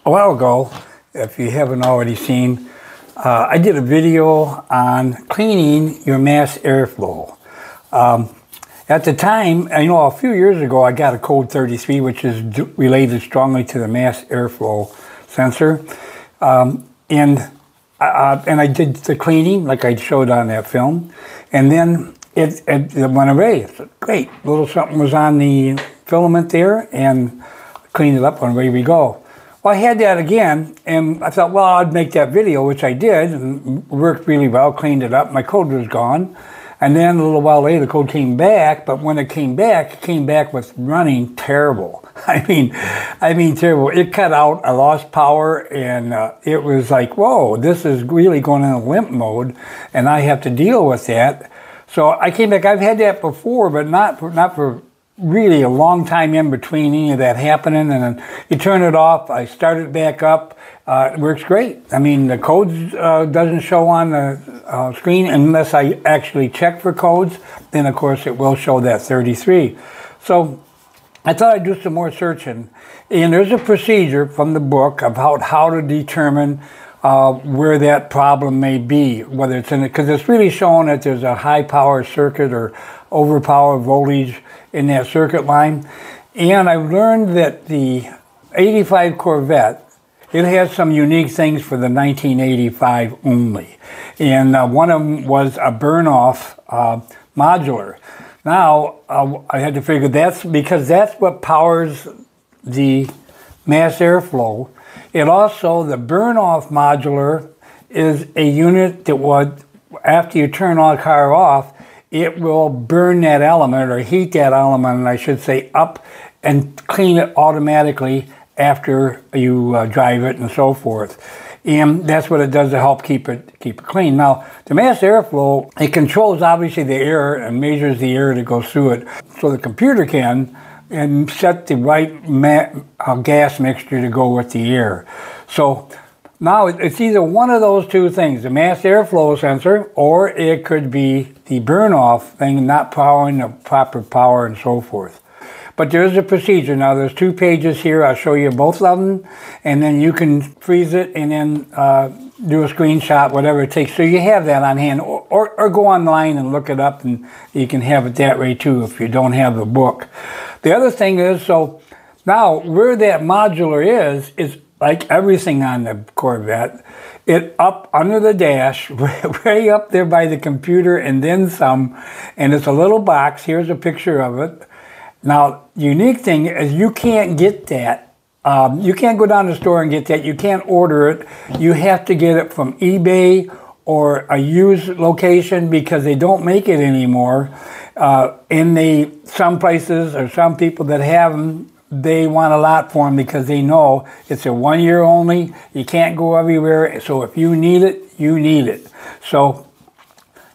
A while ago, if you haven't already seen, I did a video on cleaning your mass airflow. At the time, a few years ago, I got a code 33, which is related strongly to the mass airflow sensor. And I did the cleaning like I showed on that film. And then it went away. It's great. A little something was on the filament there and cleaned it up and away we go. Well, I had that again, and I thought, well, I'd make that video, which I did, and worked really well, cleaned it up. My code was gone. And then a little while later, the code came back, but when it came back with running terrible. I mean terrible. It cut out, I lost power, and it was like, whoa, this is really going in a limp mode, and I have to deal with that. So I came back. I've had that before, but not for really a long time in between any of that happening. And then you turn it off, I start it back up. It works great. I mean, the codes doesn't show on the screen unless I actually check for codes. Then, of course, it will show that 33. So I thought I'd do some more searching. And there's a procedure from the book about how to determine where that problem may be, whether it's in it, because it's really showing that there's a high power circuit or overpower voltage in that circuit line. And I've learned that the 85 Corvette, it has some unique things for the 1985 only. And one of them was a Burnoff Modular. Now, I had to figure that's because that's what powers the mass airflow. It also, the Burnoff Modular is a unit that would, after you turn the car off, it will burn that element or heat that element, I should say, up and clean it automatically after you drive it and so forth. And that's what it does to help keep it clean. Now, the mass airflow, it controls obviously the air and measures the air that goes through it. So the computer can and set the right gas mixture to go with the air. So now it's either one of those two things, the mass airflow sensor, or it could be the burn-off thing, not powering the proper power and so forth. But there's a procedure. Now there's 2 pages here. I'll show you both of them, and then you can freeze it and then do a screenshot, whatever it takes. So you have that on hand, or go online and look it up, and you can have it that way too if you don't have the book. The other thing is, so now where that modular is like everything on the Corvette, it up under the dash, way up there by the computer and then some, and it's a little box. Here's a picture of it. Now, the unique thing is you can't get that. You can't go down to the store and get that. You can't order it. You have to get it from eBay or a used location because they don't make it anymore. Some places or some people that have them, they want a lot for them because they know it's a 1 year only. You can't go everywhere. So if you need it, you need it. So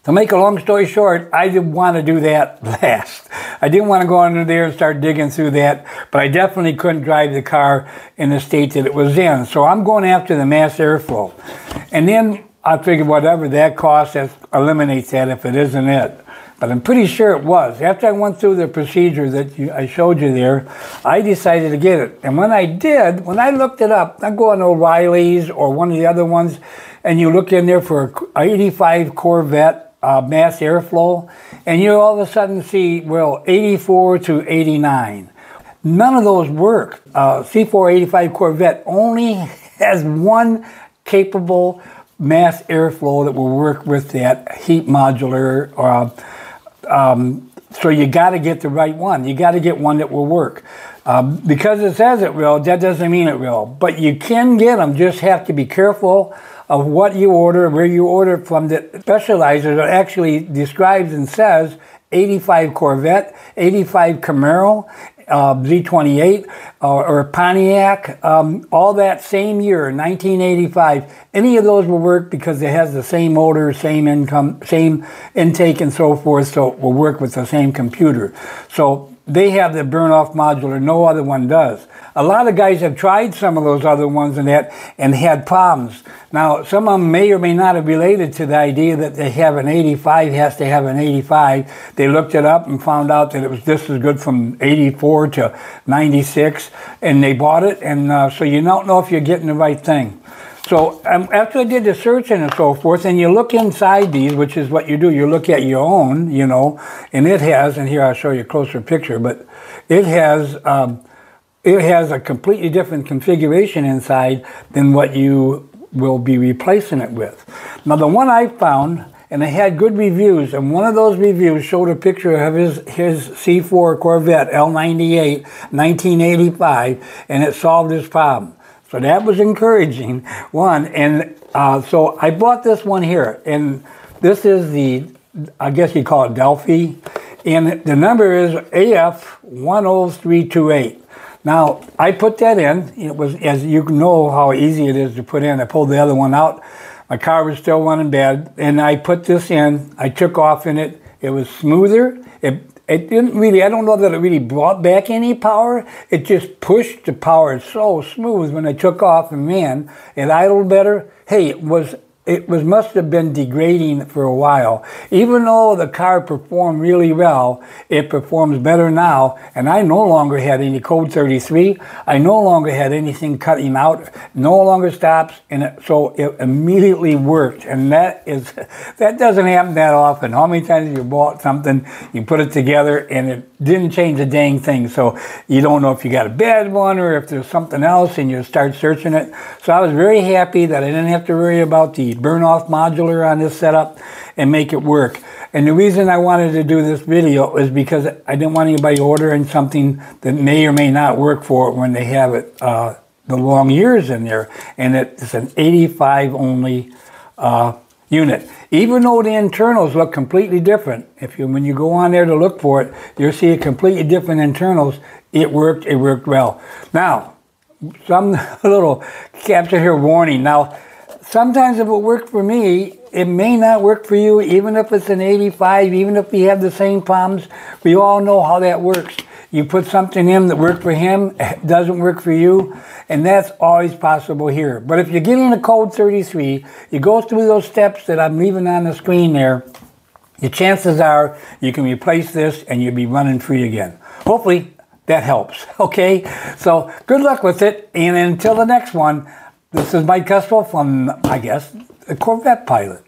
to make a long story short, I didn't want to do that last. I didn't want to go under there and start digging through that, but I definitely couldn't drive the car in the state that it was in. So I'm going after the mass airflow. And then I figured whatever that costs, that eliminates that if it isn't it. But I'm pretty sure it was. After I went through the procedure that I showed you there, I decided to get it. And when I did, when I looked it up, I go on O'Reilly's or one of the other ones, and you look in there for an 85 Corvette mass airflow, and you all of a sudden see, well, 84 to 89. None of those work. C4 85 Corvette only has one capable mass airflow that will work with that heat modular. So you got to get the right one. You got to get one that will work. Because it says it will, that doesn't mean it will. But you can get them, just have to be careful of what you order, where you order from. The specializer that actually describes and says 85 Corvette, 85 Camaro, Z28, or Pontiac, all that same year, 1985. Any of those will work because it has the same motor, same intake, and so forth, so it will work with the same computer. So they have the Burnoff Modular. No other one does. A lot of guys have tried some of those other ones and had problems. Now, some of them may or may not have related to the idea that they have an 85 has to have an 85. They looked it up and found out that it was just as good from 84 to 96, and they bought it, and so you don't know if you're getting the right thing. So after I did the searching and so forth, and you look inside these, which is what you do, you look at your own, you know, and it has, and here I'll show you a closer picture, but it has a completely different configuration inside than what you will be replacing it with. Now the one I found, and it had good reviews, and one of those reviews showed a picture of his C4 Corvette L98 1985, and it solved his problem. So that was encouraging, one. And so I bought this one here, and this is the, I guess you call it Delphi, and the number is AF10328. Now, I put that in. It was, as you know how easy it is to put in. I pulled the other one out. My car was still running bad, and I put this in. I took off in it. It was smoother. It didn't really, I don't know that it really brought back any power. It just pushed the power so smooth when I took off, and man, it idled better. Hey, it must have been degrading for a while. Even though the car performed really well, it performs better now, and I no longer had any code 33. I no longer had anything cutting out, no longer stops, and so it immediately worked. And that doesn't happen that often. How many times you bought something, you put it together, and it didn't change a dang thing. So you don't know if you got a bad one or if there's something else, and you start searching it. So I was very happy that I didn't have to worry about the Burnoff Modular on this setup and make it work. And the reason I wanted to do this video is because I didn't want anybody ordering something that may or may not work for it when they have it the long years in there. And it's an 85 only unit. Even though the internals look completely different, when you go on there to look for it, you'll see a completely different internals. It worked well. Now, some little capture here warning. Now, sometimes if it worked for me, it may not work for you, even if it's an 85, even if we have the same problems. We all know how that works. You put something in that worked for him, it doesn't work for you, and that's always possible here. But if you're getting a code 33, you go through those steps that I'm leaving on the screen there, your chances are you can replace this and you'll be running free again. Hopefully that helps, okay? So good luck with it, and until the next one, this is Mike Cuswell from, I guess, the Corvette Pilot.